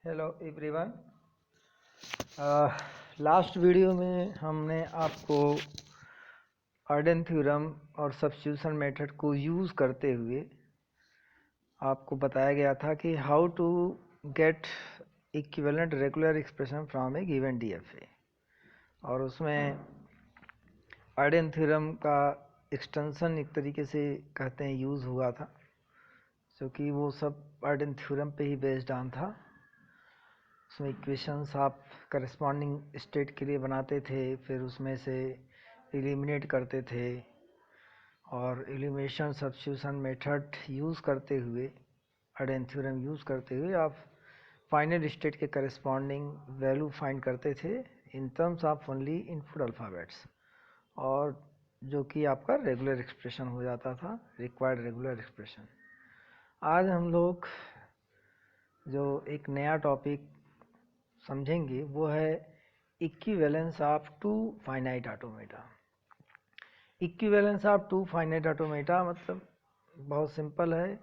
Hello everyone. Last video में हमने आपको अर्डन थ्योरम और सब्स्टिट्यूशन मेथड को यूज़ करते हुए आपको बताया गया था कि how to get equivalent regular expression from a given DFA, और उसमें अर्डन थ्योरम का एक्सटेंशन एक तरीके से कहते हैं यूज़ हुआ था, क्योंकि वो सब अर्डन थ्योरम पे ही बेस्ड ऑन था। उसमें इक्वेशंस आप करस्पॉन्डिंग स्टेट के लिए बनाते थे, फिर उसमें से एलिमिनेट करते थे, और एलिमिनेशन सब्स्टिट्यूशन मेथड यूज़ करते हुए, अर्डन थ्योरम यूज़ करते हुए आप फाइनल स्टेट के करस्पॉन्डिंग वैल्यू फाइंड करते थे in terms of only input alphabets, और जो कि आपका रेगुलर एक्सप्रेशन हो जाता था, रिक्वायर्ड रेगुलर एक्सप्रेशन। आज हम लोग जो एक नया टॉपिक समझेंगे वो है equivalence of two finite automata. Equivalence of two finite automata मतलब बहुत सिंपल है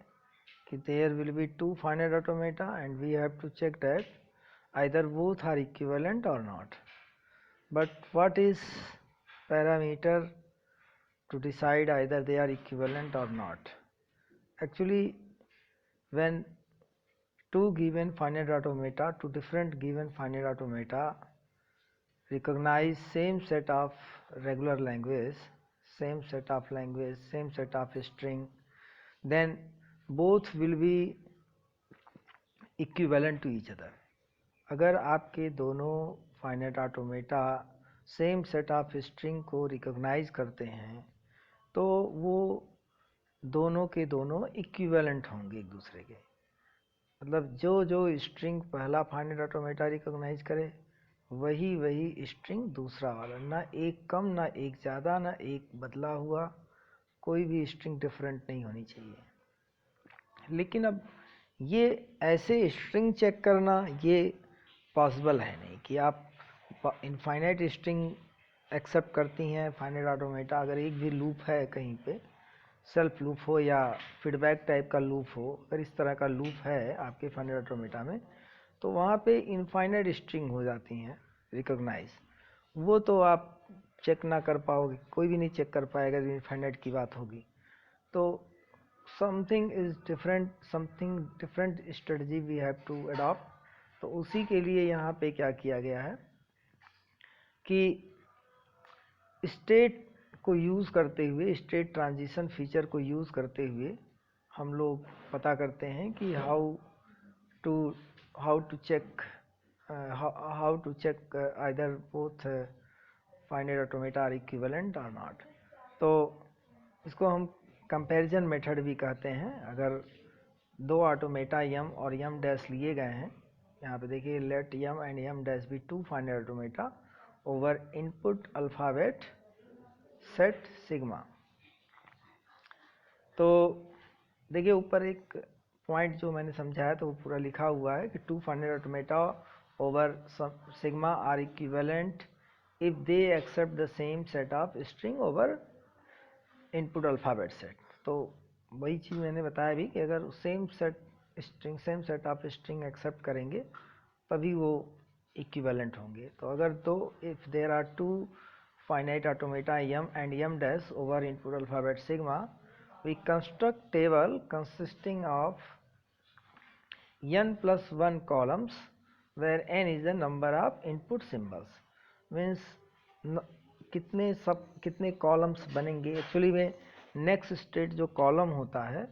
कि there will be two finite automata and we have to check that either both are equivalent और not. But what is parameter to decide either they are equivalent or not? Actually, when two different given finite automata recognize same set of regular language, same set of string, then both will be equivalent to each other. अगर आपके दोनों finite automata same set of string को recognise करते हैं तो वो दोनों के दोनों इक्विवेलेंट होंगे एक दूसरे के। मतलब जो जो स्ट्रिंग पहला फाइनाइट ऑटोमेटा रिकॉग्नाइज करे वही स्ट्रिंग दूसरा वाला, ना एक कम ना एक ज़्यादा ना एक बदला हुआ, कोई भी स्ट्रिंग डिफरेंट नहीं होनी चाहिए। लेकिन अब ये ऐसे स्ट्रिंग चेक करना ये पॉसिबल है नहीं कि आप इनफाइनाइट स्ट्रिंग एक्सेप्ट करती हैं फाइनाइट ऑटोमेटा। अगर एक भी लूप है कहीं पे, सेल्फ लूप हो या फीडबैक टाइप का लूप हो, अगर इस तरह का लूप है आपके फाइनाइट ऑटोमेटा में, तो वहाँ पे इनफाइनाइट स्ट्रिंग हो जाती हैं रिकॉग्नाइज। वो तो आप चेक ना कर पाओगे, कोई भी नहीं चेक कर पाएगा जब इनफाइनाइट की बात होगी। तो something different strategy we have to adopt. तो उसी के लिए यहाँ पे क्या किया गया है कि स्टेट को यूज़ करते हुए, स्टेट ट्रांजिशन फीचर को यूज़ करते हुए हम लोग पता करते हैं कि how to check either both finite automata are equivalent और नॉट। तो इसको हम कंपैरिजन मेथड भी कहते हैं। अगर दो ऑटोमेटा यम और यम डैश लिए गए हैं, यहाँ पे देखिए let M and M dash be two finite automata over input alphabet set sigma. तो देखिए ऊपर एक पॉइंट जो मैंने समझाया तो वो पूरा लिखा हुआ है कि two finite automata over sigma are equivalent if they accept the same set of string over input alphabet set. तो वही चीज़ मैंने बताया भी कि अगर same set of string accept करेंगे तभी वो इक्विवेलेंट होंगे। तो अगर दो, if there are two finite automata m and m dash over input alphabet sigma, we construct table consisting of n plus 1 columns where n is the number of input symbols। means कितने columns बनेंगे। Actually में next state जो column होता है,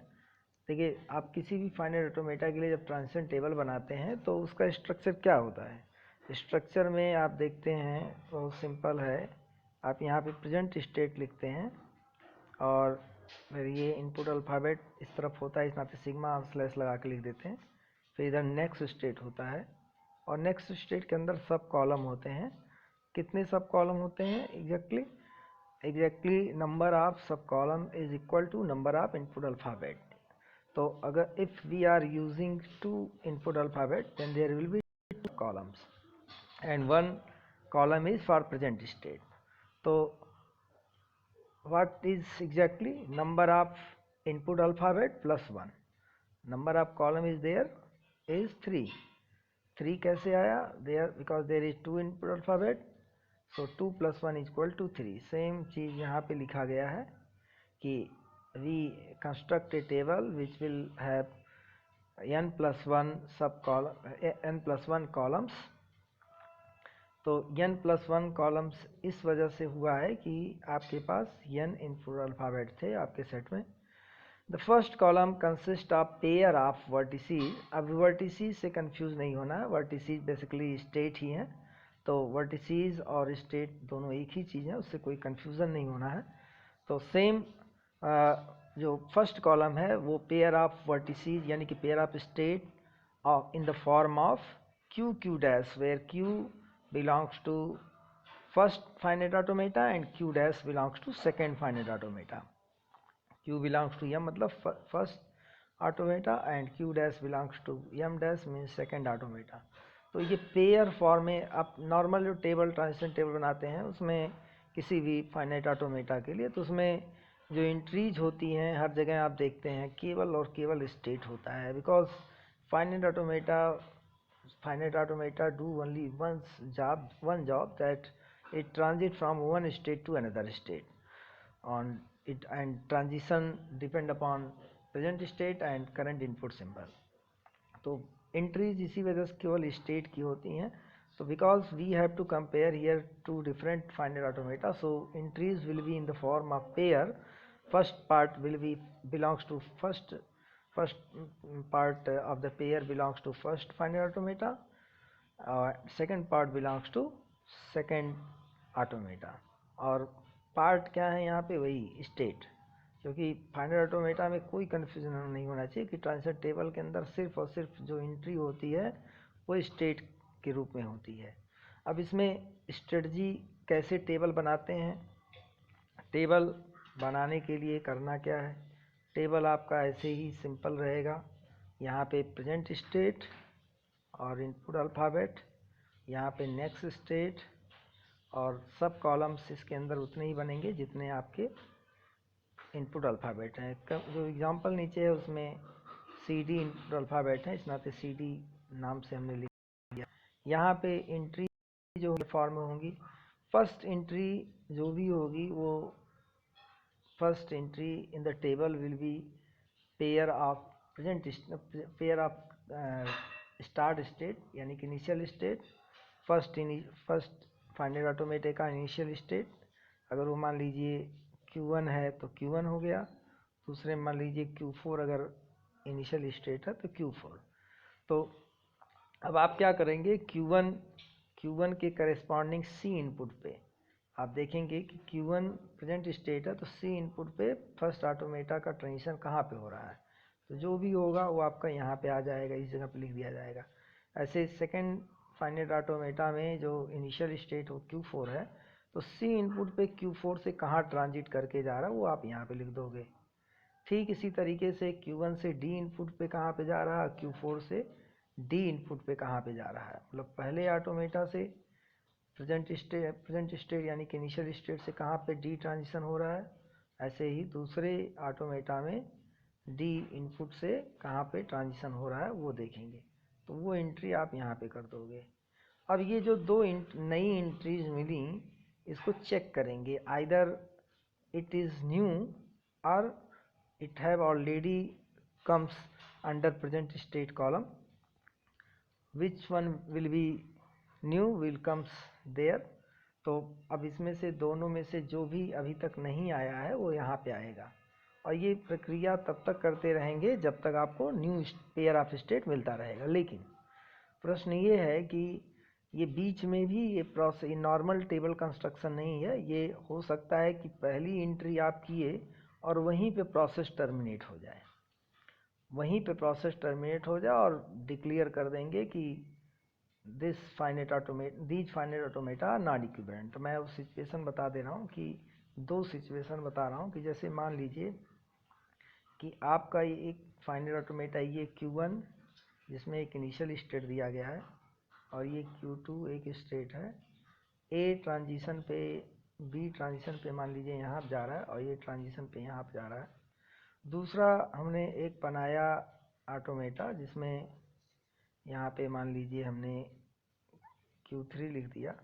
देखिए आप किसी भी फाइनाइट ऑटोमेटा के लिए जब ट्रांजिशन टेबल बनाते हैं तो उसका स्ट्रक्चर क्या होता है। स्ट्रक्चर में आप देखते हैं बहुत सिंपल है, आप यहाँ पे प्रेजेंट स्टेट लिखते हैं और फिर ये इनपुट अल्फ़ाबेट इस तरफ होता है, इस नाते सिग्मा स्लैश लगा के लिख देते हैं। फिर इधर नेक्स्ट स्टेट होता है और नेक्स्ट स्टेट के अंदर सब कॉलम होते हैं। कितने सब कॉलम होते हैं exactly number of sub column is equal to number of input alphabet. तो अगर if we are using two input alphabet then there will be two columns and one column is for present state. तो what is exactly number of input alphabet plus 1, number of column is there is 3, 3 कैसे आया? There because there is 2 input alphabet, so 2 + 1 = 3। Same चीज़ यहाँ पे लिखा गया है कि we construct a table which will have n+1 columns. तो n+1 कॉलम्स इस वजह से हुआ है कि आपके पास n इनपुट अल्फ़ाबेट थे आपके सेट में। The first column consist of pair of vertices. अब वर्टिसीज से कंफ्यूज नहीं होना है, वर्टिसीज बेसिकली स्टेट ही हैं, तो वर्टिसीज और स्टेट दोनों एक ही चीज़ है, उससे कोई कंफ्यूजन नहीं होना है। तो सेम जो फर्स्ट कॉलम है वो पेयर ऑफ वर्टिसीज यानी कि pair of state in the form of q dash, where q belongs to first finite automata and q dash belongs to second finite automata. q belongs to m मतलब first automata and q dash belongs to m dash means second automata. तो ये pair form में आप normal जो table transition table बनाते हैं उसमें किसी भी फाइनाइट ऑटोमेटा के लिए, तो उसमें जो एंट्रीज होती हैं हर जगह आप देखते हैं केवल और केवल स्टेट होता है, because finite automata do only one job, that it transit from one state to another state on it, and transition depend upon present state and current input symbol. तो एंट्रीज इसी वजह से केवल स्टेट की होती हैं, तो because we have to compare here two different finite automata, so entries will be in the form of pair. First part will be belongs to first part of the pair belongs to first finite automata, second part belongs to second automata, और part क्या है यहाँ पे? वही state, क्योंकि finite automata में कोई confusion नहीं होना चाहिए कि ट्रांजिशन टेबल के अंदर सिर्फ और सिर्फ जो एंट्री होती है वो स्टेट के रूप में होती है। अब इसमें स्ट्रेटजी कैसे टेबल बनाते हैं? टेबल बनाने के लिए करना क्या है? टेबल आपका ऐसे ही सिंपल रहेगा, यहाँ पे प्रेजेंट स्टेट और इनपुट अल्फ़ाबेट, यहाँ पे नेक्स्ट स्टेट, और सब कॉलम्स इसके अंदर उतने ही बनेंगे जितने आपके इनपुट अल्फ़ाबेट हैं। जो एग्जांपल नीचे है उसमें CD इनपुट अल्फ़ाबेट है, इस नाते CD नाम से हमने लिख दिया। यहाँ पे एंट्री जो फॉर्म में होंगी, फर्स्ट एंट्री जो भी होगी वो first entry in the table will be pair of start state यानी कि initial state, first finite automata का इनिशियल स्टेट। अगर वो मान लीजिए Q1 है तो Q1 हो गया, दूसरे मान लीजिए Q4 अगर इनिशियल स्टेट है तो Q4। तो अब आप क्या करेंगे? Q1 के करेस्पॉन्डिंग C इनपुट पे आप देखेंगे कि Q1 प्रेजेंट स्टेट है, तो C इनपुट पे फर्स्ट ऑटोमेटा का ट्रांजिशन कहाँ पे हो रहा है, तो जो भी होगा वो आपका यहाँ पे आ जाएगा, इस जगह पे लिख दिया जाएगा। ऐसे सेकंड फाइनाइट ऑटोमेटा में जो इनिशियल स्टेट हो Q4 है, तो C इनपुट पे Q4 से कहाँ ट्रांजिट करके जा रहा है वो आप यहाँ पे लिख दोगे। ठीक इसी तरीके से Q1 से D इनपुट पे कहाँ पे जा रहा है, Q4 से D इनपुट पे कहाँ पे जा रहा है, मतलब पहले ऑटोमेटा से प्रेजेंट स्टेट यानी कि इनिशियल स्टेट से कहाँ पे D ट्रांजिशन हो रहा है, ऐसे ही दूसरे ऑटोमेटा में D इनपुट से कहाँ पे ट्रांजिशन हो रहा है वो देखेंगे, तो वो एंट्री आप यहाँ पे कर दोगे। अब ये जो दो नई एंट्रीज मिली इसको चेक करेंगे, आइदर इट इज़ न्यू और it have already comes under present state column, which one will be new will comes there. तो अब इसमें से दोनों में से जो भी अभी तक नहीं आया है वो यहाँ पे आएगा, और ये प्रक्रिया तब तक करते रहेंगे जब तक आपको न्यू पेयर ऑफ स्टेट मिलता रहेगा। लेकिन प्रश्न ये है कि ये बीच में भी ये प्रोसेस नॉर्मल टेबल कंस्ट्रक्शन नहीं है, ये हो सकता है कि पहली एंट्री आप किए और वहीं पे प्रोसेस टर्मिनेट हो जाए, और डिक्लेयर कर देंगे कि these finite automata are not equivalent। तो मैं उस सिचुएशन बता दे रहा हूँ कि दो सिचुएशन बता रहा हूँ कि जैसे मान लीजिए कि आपका ये एक फाइनाइट ऑटोमेटा ये Q1 जिसमें एक इनिशियल स्टेट दिया गया है, और ये Q2 एक स्टेट है, A ट्रांजिशन पे B ट्रांजिशन पे मान लीजिए यहाँ पे जा रहा है, और ये ट्रांजिशन पे यहाँ पे जा रहा है। दूसरा हमने एक बनाया ऑटोमेटा जिसमें यहाँ पे मान लीजिए हमने Q3 लिख दिया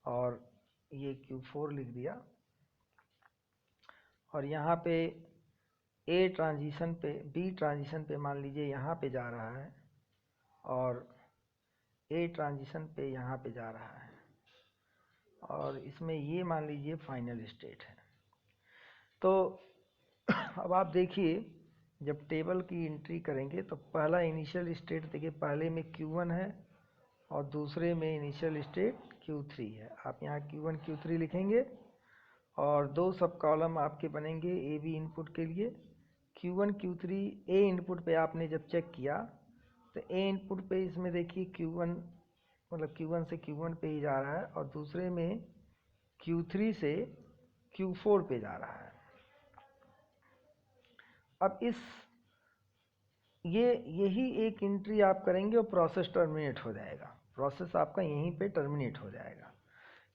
और ये Q4 लिख दिया, और यहाँ पे A ट्रांजिशन पे B ट्रांजिशन पे मान लीजिए यहाँ पे जा रहा है और A ट्रांजिशन पे यहाँ पे जा रहा है, और इसमें ये मान लीजिए फाइनल स्टेट है। तो अब आप देखिए, जब टेबल की एंट्री करेंगे तो पहला इनिशियल स्टेट देखिए, पहले में Q1 है और दूसरे में इनिशियल स्टेट Q3 है। आप यहाँ Q1 Q3 लिखेंगे और दो सब कॉलम आपके बनेंगे ए बी इनपुट के लिए। Q1 Q3 ए इनपुट पे आपने जब चेक किया तो ए इनपुट पे इसमें देखिए Q1 मतलब Q1 से Q1 पे ही जा रहा है और दूसरे में Q3 से Q4 पे जा रहा है। अब यही एक एंट्री आप करेंगे और प्रोसेस टर्मिनेट हो जाएगा। प्रोसेस आपका यहीं पे टर्मिनेट हो जाएगा।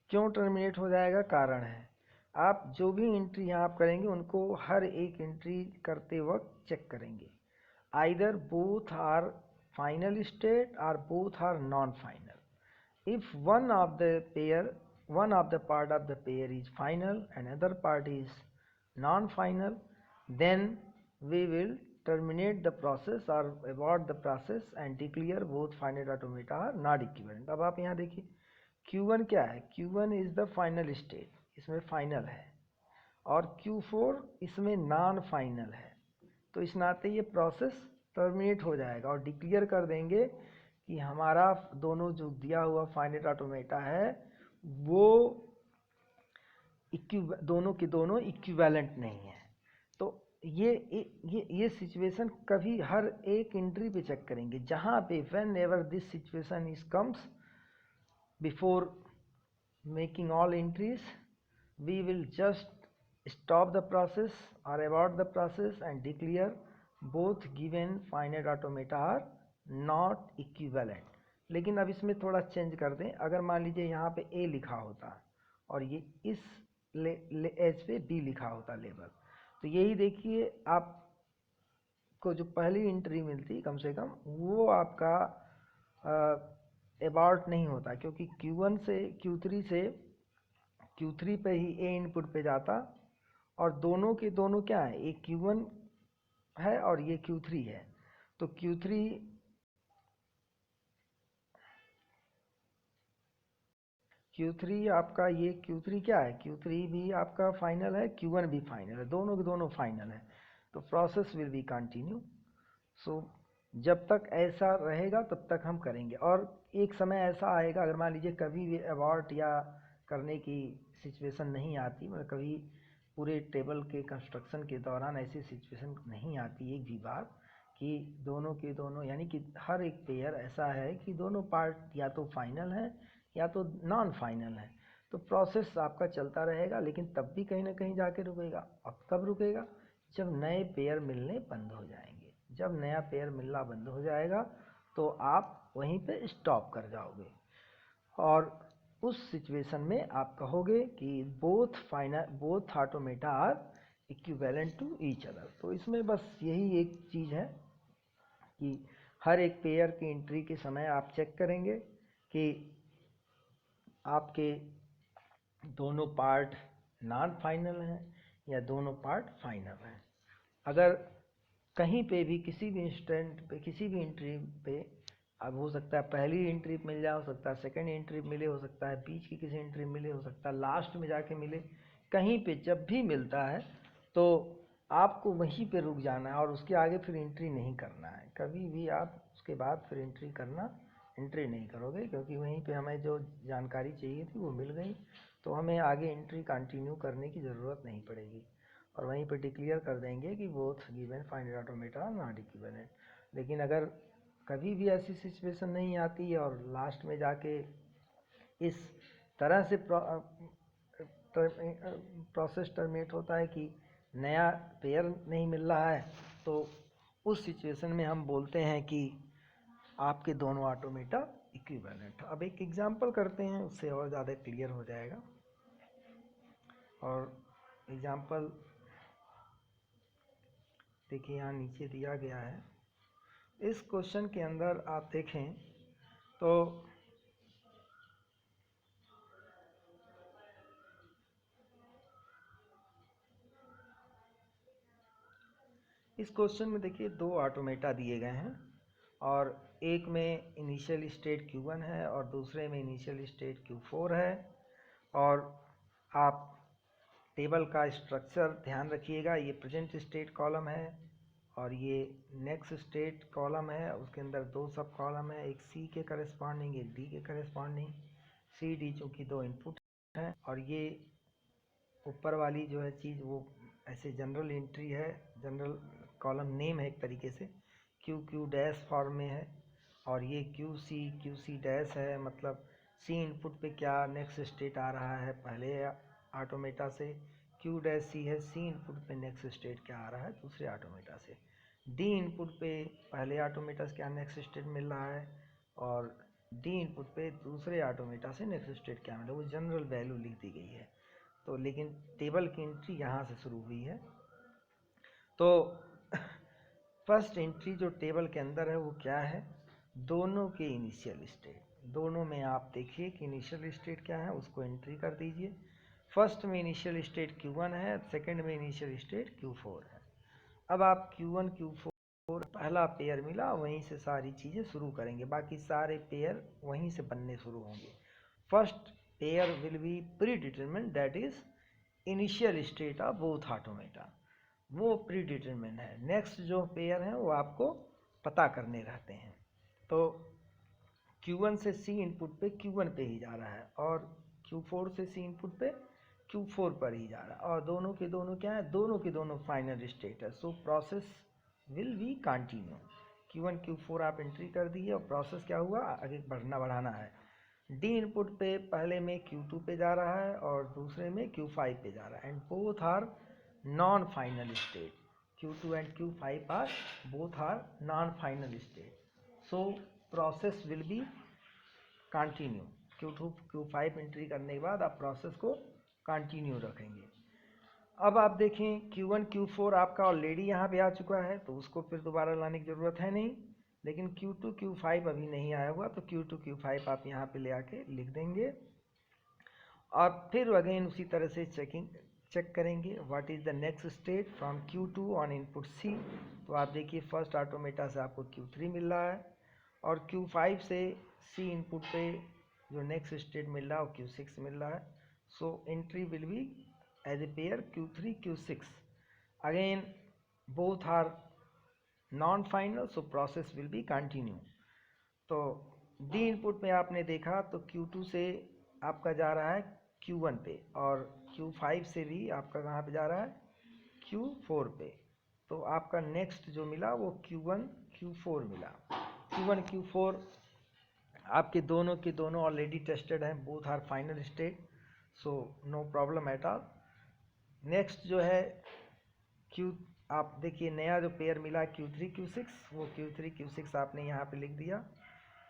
क्यों टर्मिनेट हो जाएगा? कारण है, आप जो भी एंट्री यहाँ आप करेंगे उनको हर एक एंट्री करते वक्त चेक करेंगे। Either both are final state और both are non final. If one of the part of the pair is final and other part is non-final, then we will terminate the process or abort the process and declare both finite automata are not equivalent। अब आप यहाँ देखिए Q1 क्या है? Q1 is the final state, इसमें final है, और Q4 इसमें नॉन फाइनल है। तो इस नाते ये प्रोसेस टर्मिनेट हो जाएगा और डिक्लेयर कर देंगे कि हमारा दोनों जो दिया हुआ फाइनाइट ऑटोमेटा है वो दोनों के दोनों इक्विवेलेंट नहीं है। तो ये सिचुएशन कभी हर एक एंट्री पे चेक करेंगे, जहाँ पे whenever this situation is comes before making all entries, we will just stop the process or abort the process and declare both given finite automata are not equivalent। लेकिन अब इसमें थोड़ा change कर दें। अगर मान लीजिए यहाँ पे A लिखा होता और ये इस एज पे B लिखा होता लेबल, तो यही देखिए आपको जो पहली एंट्री मिलती कम से कम वो आपका अबाउट नहीं होता, क्योंकि Q1 से Q3 से Q3 पे ही A इनपुट पे जाता, और दोनों के दोनों क्या है, एक Q1 है और ये Q3 है। तो Q3 आपका ये Q3 क्या है, Q3 भी आपका फाइनल है, Q1 भी फाइनल है, दोनों के दोनों फाइनल है। तो प्रोसेस विल बी कंटिन्यू। सो जब तक ऐसा रहेगा तब तक हम करेंगे, और एक समय ऐसा आएगा, अगर मान लीजिए कभी भी अबॉर्ट या करने की सिचुएशन नहीं आती, मतलब कभी पूरे टेबल के कंस्ट्रक्शन के दौरान ऐसी सिचुएशन नहीं आती एक भी बार कि दोनों के दोनों, यानी कि हर एक पेयर ऐसा है कि दोनों पार्ट या तो फाइनल है या तो नॉन फाइनल है, तो प्रोसेस आपका चलता रहेगा, लेकिन तब भी कहीं ना कहीं जाके रुकेगा। अब कब रुकेगा? जब नए पेयर मिलने बंद हो जाएंगे। जब नया पेयर मिलना बंद हो जाएगा तो आप वहीं पे स्टॉप कर जाओगे, और उस सिचुएशन में आप कहोगे कि both automata are equivalent to each other. तो इसमें बस यही एक चीज़ है कि हर एक पेयर की एंट्री के समय आप चेक करेंगे कि आपके दोनों पार्ट नॉन फाइनल हैं या दोनों पार्ट फाइनल हैं। अगर कहीं पे भी किसी भी इंस्टेंट पे किसी भी एंट्री पे, अब हो सकता है पहली एंट्री मिल जाए, हो सकता है सेकंड एंट्री मिले, हो सकता है बीच की किसी एंट्री मिले, हो सकता है लास्ट में जाके मिले, कहीं पे जब भी मिलता है तो आपको वहीं पे रुक जाना है और उसके आगे फिर एंट्री नहीं करना है। कभी भी आप उसके बाद फिर एंट्री नहीं करोगे, क्योंकि वहीं पे हमें जो जानकारी चाहिए थी वो मिल गई, तो हमें आगे एंट्री कंटिन्यू करने की ज़रूरत नहीं पड़ेगी, और वहीं पे डिक्लेयर कर देंगे कि both given finite automata are not equivalent. लेकिन अगर कभी भी ऐसी सिचुएशन नहीं आती है और लास्ट में जाके इस तरह से प्रोसेस टर्मिनेट होता है कि नया पेयर नहीं मिल रहा है, तो उस सिचुएशन में हम बोलते हैं कि आपके दोनों ऑटोमेटा इक्विवेलेंट। अब एक एग्जांपल करते हैं, उससे और ज़्यादा क्लियर हो जाएगा। और एग्जांपल देखिए यहाँ नीचे दिया गया है। इस क्वेश्चन के अंदर आप देखें तो इस क्वेश्चन में देखिए दो ऑटोमेटा दिए गए हैं और एक में इनिशियल स्टेट Q1 है और दूसरे में इनिशियल स्टेट Q4 है। और आप टेबल का स्ट्रक्चर ध्यान रखिएगा, ये प्रेजेंट स्टेट कॉलम है और ये नेक्स्ट स्टेट कॉलम है। उसके अंदर दो सब कॉलम है, एक C के करस्पॉन्डिंग एक D के करस्पॉन्डिंग। C D चूँकि दो इनपुट हैं और ये ऊपर वाली जो है चीज़ वो ऐसे जनरल एंट्री है, जनरल कॉलम नेम है एक तरीके से, Q डैश फॉर्म में है। और ये Q C डैश है, मतलब C इनपुट पे क्या नेक्स्ट स्टेट आ रहा है पहले ऑटोमेटा से, Q डैश C है C इनपुट पे नेक्स्ट स्टेट क्या आ रहा है दूसरे ऑटोमेटा से, D इनपुट पे पहले ऑटोमेटा से क्या नेक्स्ट स्टेट मिल रहा है और D इनपुट पे दूसरे ऑटोमेटा से नेक्स्ट स्टेट क्या मिल रहा है, वो जनरल वैल्यू लिख दी गई है। तो लेकिन टेबल की एंट्री यहाँ से शुरू हुई है। तो फर्स्ट एंट्री जो टेबल के अंदर है वो क्या है, दोनों के इनिशियल स्टेट, दोनों में आप देखिए कि इनिशियल स्टेट क्या है उसको एंट्री कर दीजिए। फर्स्ट में इनिशियल स्टेट Q1 है, सेकंड में इनिशियल स्टेट Q4 है। अब आप Q1 Q4 पहला पेयर मिला, वहीं से सारी चीज़ें शुरू करेंगे, बाकी सारे पेयर वहीं से बनने शुरू होंगे। First pair will B pre determined, that is initial state of both automata, वो प्री डिटरमिन है। नेक्स्ट जो पेयर हैं वो आपको पता करने रहते हैं। तो Q1 से C इनपुट पे Q1 पे ही जा रहा है और Q4 से C इनपुट पे Q4 पर ही जा रहा है और दोनों के दोनों क्या है, दोनों के दोनों फाइनल स्टेट है। सो process will be continue. Q1 Q4 आप एंट्री कर दिए और प्रोसेस क्या हुआ, आगे बढ़ाना है। D इनपुट पे पहले में Q2 पे जा रहा है और दूसरे में Q5 पे जा रहा है, and both are non final state. Q2 and Q5 are both are non-final state. So process will be continue. Q2 Q5 entry करने के बाद आप प्रोसेस को कंटिन्यू रखेंगे। अब आप देखें Q1 Q4 आपका ऑलरेडी यहाँ पे आ चुका है तो उसको फिर दोबारा लाने की ज़रूरत है नहीं, लेकिन Q2 Q5 अभी नहीं आया हुआ तो Q2 Q5 आप यहाँ पे ले आके लिख देंगे और फिर अगेन उसी तरह से चेक करेंगे what is the next state from Q2 on input C। तो आप देखिए फर्स्ट ऑटोमेटा से आपको Q3 मिल रहा है और Q5 से C इनपुट पे जो नेक्स्ट स्टेट मिल रहा है वो Q6 मिल रहा है। So entry will be as a pair Q3 Q6। Again both are non final, so process will be continue. तो D इनपुट में आपने देखा तो Q2 से आपका जा रहा है Q1 पे और Q5 से भी आपका कहाँ पे जा रहा है, Q4 पे। तो आपका नेक्स्ट जो मिला वो Q1 Q4 मिला। Q1 Q4 आपके दोनों के दोनों ऑलरेडी टेस्टेड हैं, both are final state, so no problem at all. Next जो है Q, आप देखिए नया जो पेयर मिला Q3 Q6, वो Q3 Q6 आपने यहाँ पे लिख दिया।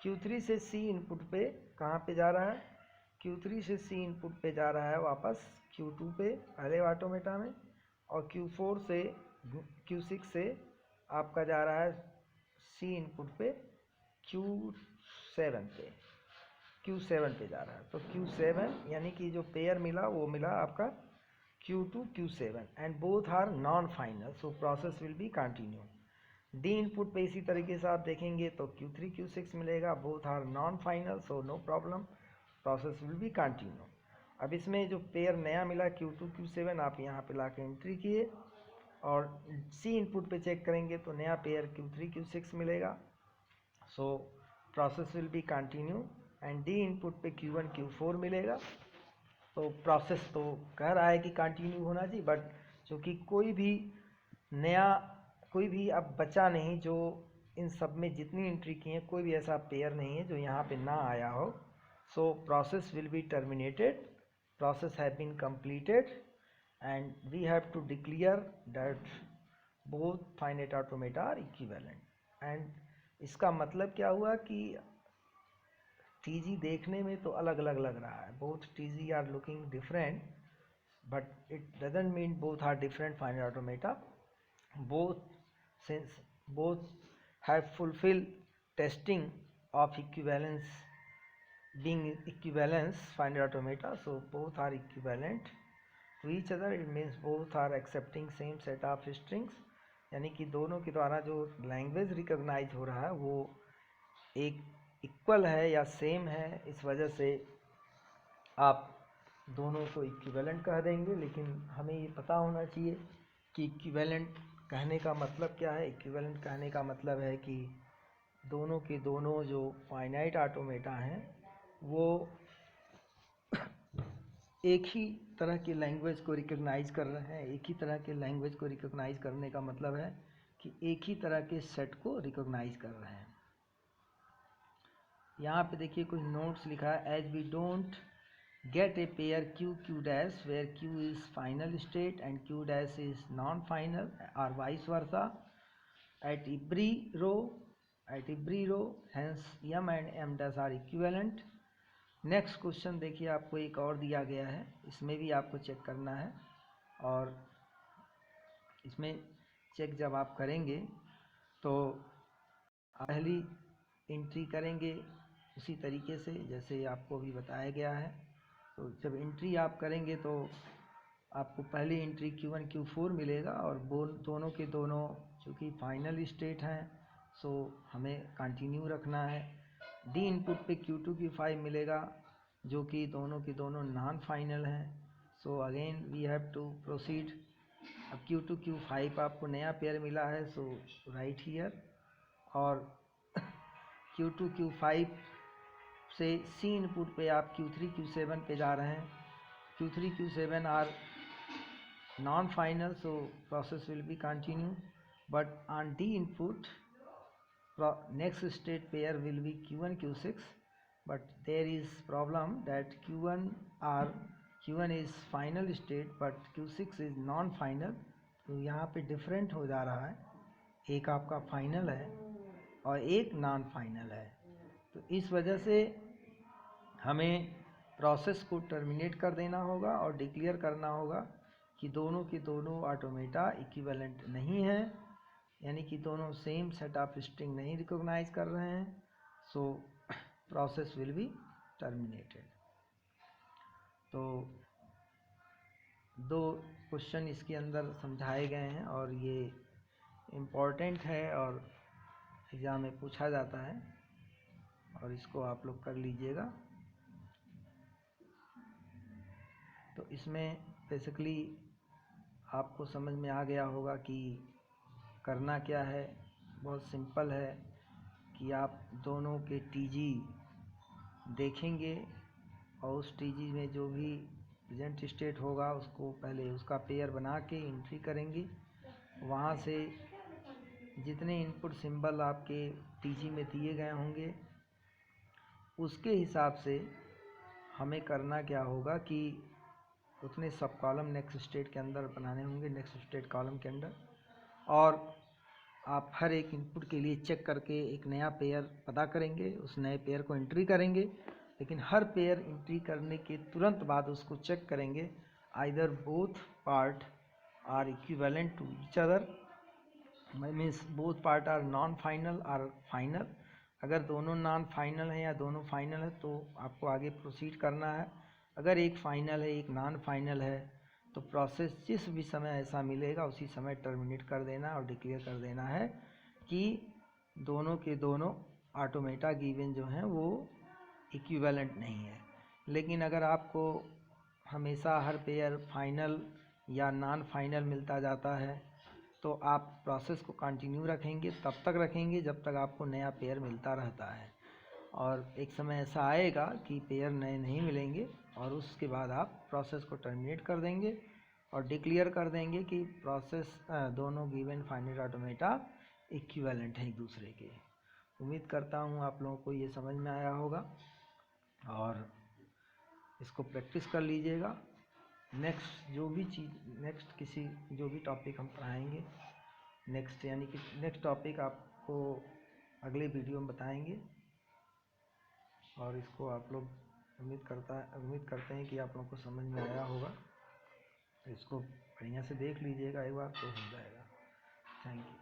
Q3 से C इनपुट पे कहाँ पे जा रहा है, Q3 से C इनपुट पे जा रहा है वापस Q2 पे पहले ऑटोमेटा में, और Q4 से Q6 से आपका जा रहा है C इनपुट पे Q7 पे, Q7 पे जा रहा है। तो Q7 यानी कि जो पेयर मिला वो मिला आपका Q2 Q7 and both are non final, so process will be continue. D input पे इसी तरीके से आप देखेंगे तो Q3 Q6 मिलेगा, both are non final, so no problem, process will be continue. अब इसमें जो पेयर नया मिला Q2 Q7 आप यहाँ पे ला के एंट्री किए और C इनपुट पे चेक करेंगे तो नया पेयर Q3 Q6 मिलेगा, सो process will be continue. And D input पे Q1 Q4 मिलेगा। तो प्रोसेस तो कह रहा है कि कंटिन्यू होना चाहिए, बट चूँकि कोई भी अब बचा नहीं जो इन सब में जितनी एंट्री की हैं कोई भी ऐसा पेयर नहीं है जो यहाँ पे ना आया हो। So process will be terminated, process have been completed and we have to declare that both finite automata are equivalent। and इसका मतलब क्या हुआ कि TG देखने में तो अलग अलग लग रहा है, both TG are looking different but it doesn't mean both are different finite automata। both since both have fulfilled testing of equivalence being equivalence finite automata, so both are equivalent to each other. It means both are accepting same set of strings, यानी कि दोनों के द्वारा जो language recognise हो रहा है वो एक इक्वल है या सेम है। इस वजह से आप दोनों को इक्विवेलेंट कह देंगे। लेकिन हमें ये पता होना चाहिए कि इक्विवेलेंट कहने का मतलब क्या है। इक्विवेलेंट कहने का मतलब है कि दोनों के दोनों जो फाइनाइट ऑटोमेटा हैं वो एक ही तरह की लैंग्वेज को रिकॉग्नाइज कर रहे हैं। एक ही तरह के लैंग्वेज को रिकॉग्नाइज करने का मतलब है कि एक ही तरह के सेट को रिकॉग्नाइज कर रहे हैं। यहाँ पे देखिए कुछ नोट्स लिखा है, as we don't get a pair q q dash where q is final state and q dash is non-final or vice versa at every row hence m and m dash are equivalent। Next question देखिए, आपको एक और दिया गया है, इसमें भी आपको चेक करना है। और इसमें चेक जब आप करेंगे तो पहली एंट्री करेंगे उसी तरीके से जैसे आपको भी बताया गया है। तो जब एंट्री आप करेंगे तो आपको पहली एंट्री Q1 Q4 मिलेगा और दोनों के दोनों चूँकि फाइनल स्टेट हैं सो हमें कंटिन्यू रखना है। डी इनपुट पे Q2 Q5 मिलेगा जो कि दोनों के दोनों नॉन फाइनल हैं। So again we have to proceed. अब Q2 Q5 आपको नया पेयर मिला है, सो राइट हियर। और Q2 Q5 से C इनपुट पे आप Q3 Q7 पे जा रहे हैं। Q3 Q7 are non final, so process will be continue, but on D input next state pair will be Q1 Q6, but there is problem that Q1 is final state but Q6 is non final। तो यहाँ पे different हो जा रहा है, एक आपका final है और एक नॉन फाइनल है। तो इस वजह से हमें प्रोसेस को टर्मिनेट कर देना होगा और डिक्लेयर करना होगा कि दोनों के दोनों ऑटोमेटा इक्विवेलेंट नहीं है, यानी कि दोनों सेम सेट ऑफ स्ट्रिंग नहीं रिकॉग्नाइज कर रहे हैं। सो प्रोसेस विल बी टर्मिनेटेड। तो दो क्वेश्चन इसके अंदर समझाए गए हैं और ये इम्पोर्टेंट है और एग्ज़ाम में पूछा जाता है और इसको आप लोग कर लीजिएगा। तो इसमें बेसिकली आपको समझ में आ गया होगा कि करना क्या है। बहुत सिंपल है कि आप दोनों के टीजी देखेंगे और उस टीजी में जो भी प्रेजेंट स्टेट होगा उसको पहले उसका पेयर बना के एंट्री करेंगे। वहाँ से जितने इनपुट सिंबल आपके टीजी में दिए गए होंगे उसके हिसाब से हमें करना क्या होगा कि उतने सब कॉलम नेक्स्ट स्टेट के अंदर बनाने होंगे, नेक्स्ट स्टेट कॉलम के अंदर। और आप हर एक इनपुट के लिए चेक करके एक नया पेयर पता करेंगे, उस नए पेयर को एंट्री करेंगे। लेकिन हर पेयर एंट्री करने के तुरंत बाद उसको चेक करेंगे either both part are equivalent to each other, means both part are non final और फाइनल। अगर दोनों नॉन फाइनल हैं या दोनों फाइनल है तो आपको आगे प्रोसीड करना है। अगर एक फाइनल है एक नॉन फाइनल है तो प्रोसेस जिस भी समय ऐसा मिलेगा उसी समय टर्मिनेट कर देना और डिक्लेयर कर देना है कि दोनों के दोनों ऑटोमेटा गिवन जो हैं वो इक्विवेलेंट नहीं है। लेकिन अगर आपको हमेशा हर पेयर फाइनल या नॉन फाइनल मिलता जाता है तो आप प्रोसेस को कंटिन्यू रखेंगे, तब तक रखेंगे जब तक आपको नया पेयर मिलता रहता है। और एक समय ऐसा आएगा कि पेयर नए नहीं मिलेंगे और उसके बाद आप प्रोसेस को टर्मिनेट कर देंगे और डिक्लेयर कर देंगे कि प्रोसेस दोनों गिवन फाइनाइट ऑटोमेटा इक्विवेलेंट हैं एक दूसरे के। उम्मीद करता हूँ आप लोगों को ये समझ में आया होगा और इसको प्रैक्टिस कर लीजिएगा। नेक्स्ट जो भी चीज़ किसी जो भी टॉपिक हम पढ़ाएंगे नेक्स्ट, यानी कि नेक्स्ट टॉपिक आपको अगले वीडियो में बताएंगे और इसको आप लोग उम्मीद करते हैं कि आप लोगों को समझ में आया होगा। इसको बढ़िया से देख लीजिएगा एक बार तो हो जाएगा। Thank you.